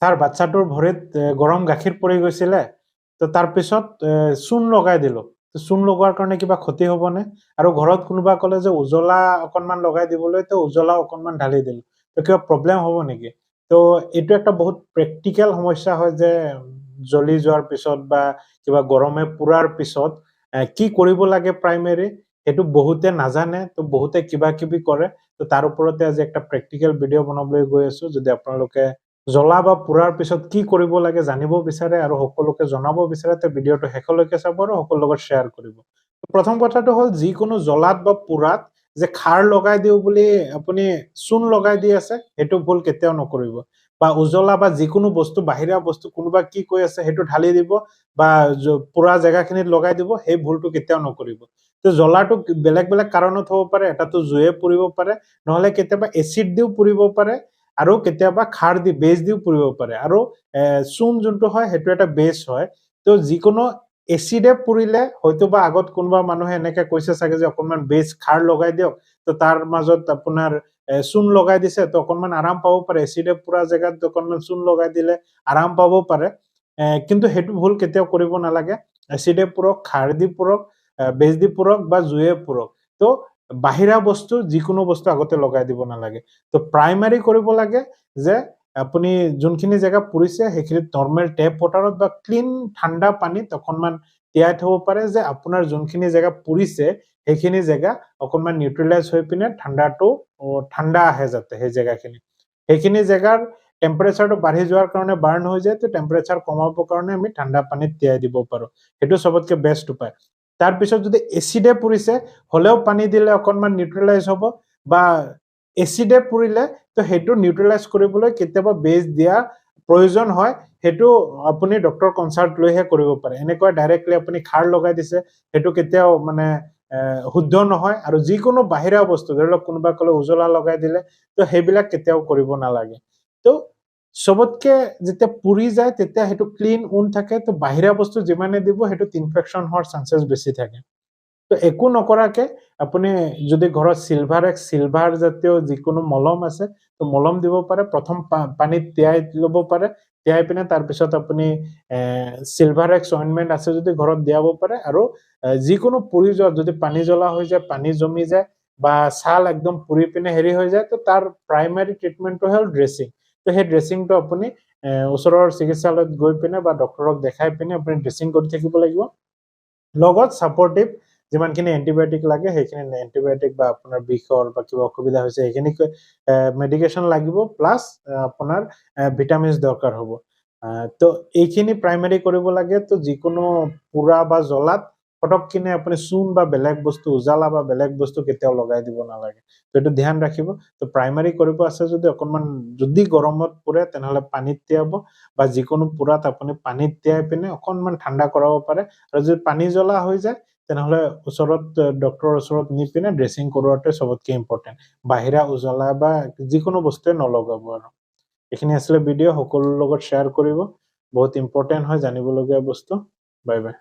তাৰ বাচ্চাটোৰ ভৰিত গৰম গাখীৰ পৰি গৈছিলে, তো তাৰপিছত চূণ লগাই দিলো। তো চূণ লগোৱাৰ কাৰণে কিবা ক্ষতি হ'বনে? আৰু ঘৰত কোনোবা ক'লে যে উজলা অকণমান লগাই দিবলৈ, তো উজলা অকণমান ঢালি দিলো, তো কিবা প্ৰব্লেম হ'ব নেকি? তো এইটো একটা বহুত প্ৰেক্টিকেল সমস্যা হয় যে জ্বলি যোৱাৰ পিছত বা কিবা গৰমে পুৰাৰ পিছত কি কৰিব লাগে প্ৰাইমেৰী সেইটো বহুতে নাজানে, তো বহুতে কিবা কিবি কৰে। তো তাৰ ওপৰতে আজি একটা প্ৰেক্টিকেল ভিডিঅ' বনাবলৈ গৈ আছো। যদি আপোনালোকে জ্বলা বা পুৰাৰ পিছত কি কৰিব লাগে জানিব বিচাৰে আৰু সকলোকে জনাব বিচাৰে, তে ভিডিঅ'টো শেষলৈকে চাব আৰু সকলোৰ লগত শ্বেয়াৰ কৰিব। প্ৰথম কথাটো হ'ল যিকোনো জ্বলাত বা পুৰাত যে খাৰ লগাই দিও বুলি আপুনি চূণ লগাই দি আছে, সেইটো ভুল কেতিয়াও নকৰিব। বা উজলা বা যিকোনো বস্তু বাহিৰা বস্তু কোনোবা কি কৈ আছে সেইটো ঢালি দিব বা পুৰা জেগাখিনিত লগাই দিব, সেই ভুলটো কেতিয়াও নকৰিব। তো জ্বলাটো বেলেগ বেলেগ কাৰণত হ'ব পাৰে, এটাতো জুয়ে পুৰিব পাৰে, নহলে কেতিয়াবা এচিড দিও পুৰিব পাৰে, আৰু কেতিয়াবা খাৰ দি বেজ দিও পুৰিব পাৰে। আৰু চূণ যোনটো হয় সেইটো এটা বেজ হয়। তো যিকোনো এচিডে পুৰিলে হয়তো বা আগত কোনোবা মানুহে এনেকে কৈছে চাগে যে অকণমান বেজ খাৰ লগাই দিয়ক, তো তাৰ মাজত আপোনাৰ চূণ লগাই দিছে, তো অকণমান আৰাম পাব পাৰে। এচিডে পুৰা জেগাত অকণমান চূণ লগাই দিলে আৰাম পাব পাৰে, কিন্তু সেইটো ভুল কেতিয়াও কৰিব নালাগে। এচিডে পুৰক, খাৰ দি পুৰক, বেজ দি পুৰক বা জুয়ে পুৰক, তো বাহিৰা বস্তু যিকোনো বস্তু আগতে লগাই দিব নালাগে। তো প্ৰাইমাৰী কৰিব লাগে যে আপুনি যোনখিনি জেগা পুৰিছে সেইখিনিত নৰ্মেল টেপ ৱাটাৰত বা ক্লিন ঠাণ্ডা পানীত অকণমান তিয়াই থব পাৰে, যে আপোনাৰ যোনখিনি জেগা পুৰিছে সেইখিনি জেগা অকণমান নিউট্ৰেলাইজ হৈ পিনে ঠাণ্ডা আহে যাতে সেই জেগাখিনি। সেইখিনি জেগাৰ টেম্পাৰেচাৰটো বাঢ়ি যোৱাৰ কাৰণে বাৰ্ণ হৈ যায়, তো টেম্পাৰেচাৰ কমাবৰ কাৰণে আমি ঠাণ্ডা পানীত তিয়াই দিব পাৰো। সেইটো চবতকে বেষ্ট উপায়। তাৰপিছত যদি এচিডে পুৰিছে হলেও পানী দিলে অকণমান নিউট্ৰেলাইজ হ'ব, বা এচিডে পুৰিলে তো সেইটো নিউট্ৰেলাইজ কৰিবলৈ কেতিয়াবা বেজ দিয়া প্ৰয়োজন হয়, সেইটো আপুনি ডক্টৰ কনচাল্ট লৈহে কৰিব পাৰে। এনেকৈ ডাইৰেক্টলি আপুনি খাৰ লগাই দিছে সেইটো কেতিয়াও মানে শুদ্ধ নহয়। আৰু যিকোনো বাহিৰা বস্তু ধৰি লওক কোনোবা ক'লে উজলা লগাই দিলে, তো সেইবিলাক কেতিয়াও কৰিব নালাগে। তো চবতকে যেতিয়া পুৰি যায় তেতিয়া সেইটো ক্লিন উন থাকে, তো বাহিৰা বস্তু যিমানে দিব সেইটোত ইনফেকশ্যন হোৱাৰ চান্সেছ বেছি থাকে। তো একো নকৰাকে আপুনি যদি ঘৰত চিলভাৰ জাতীয় যিকোনো মলম আছে, তো মলম দিব পাৰে। প্ৰথম পানীত তিয়াই ল'ব পাৰে, তিয়াই পিনে তাৰপিছত আপুনি চিলভাৰেক্স অইনমেণ্ট আছে যদি ঘৰত দিয়াব পাৰে। আৰু যিকোনো পুৰি যোৱা যদি পানী জ্বলা হৈ যায়, পানী জমি যায় বা ছাল একদম পুৰি পিনে হেৰি হৈ যায়, তো তাৰ প্ৰাইমাৰী ট্ৰিটমেণ্টটো হ'ল ড্ৰেছিং। তো সেই ড্ৰেছিংটো আপুনি ওচৰৰ চিকিৎসালয়ত গৈ পিনে বা ডক্টৰক দেখাই পিনে আপুনি ড্ৰেছিং কৰি থাকিব লাগিব। লগত ছাপৰ্টিভ যিমানখিনি এণ্টিবায়'টিক লাগে সেইখিনি এণ্টিবায়'টিক বা আপোনাৰ বিষৰ বা কিবা অসুবিধা হৈছে সেইখিনি মেডিকেশ্যন লাগিব, প্লাছ আপোনাৰ ভিটামিনছ দৰকাৰ হ'ব। তো এইখিনি প্ৰাইমাৰী কৰিব লাগে। তো যিকোনো পুৰা বা জ্বলাত পটককিনে আপুনি চূণ বা বেলেগ বস্তু উজালা বা বেলেগ বস্তু কেতিয়াও লগাই দিব নালাগে। তো এইটো ধ্যান ৰাখিব। তো প্ৰাইমাৰী কৰিব আছে যদি অকণমান যদি গৰমত পুৰে তেনেহ'লে পানীত তিয়াব, বা যিকোনো পুৰাত আপুনি পানীত তিয়াই পিনে অকণমান ঠাণ্ডা কৰাব পাৰে। আৰু যদি পানী জ্বলা হৈ যায় তেনেহ'লে ডক্টৰৰ ওচৰত নি পিনে ড্ৰেছিং কৰোৱাটোৱে চবতকে ইম্পৰ্টেণ্ট। বাহিৰা উজলা বা যিকোনো বস্তুৱে নলগাব। আৰু এইখিনি আছিলে ভিডিঅ', সকলোৰ লগত শ্বেয়াৰ কৰিব, বহুত ইম্পৰ্টেণ্ট হয় জানিবলগীয়া বস্তু। Bye bye.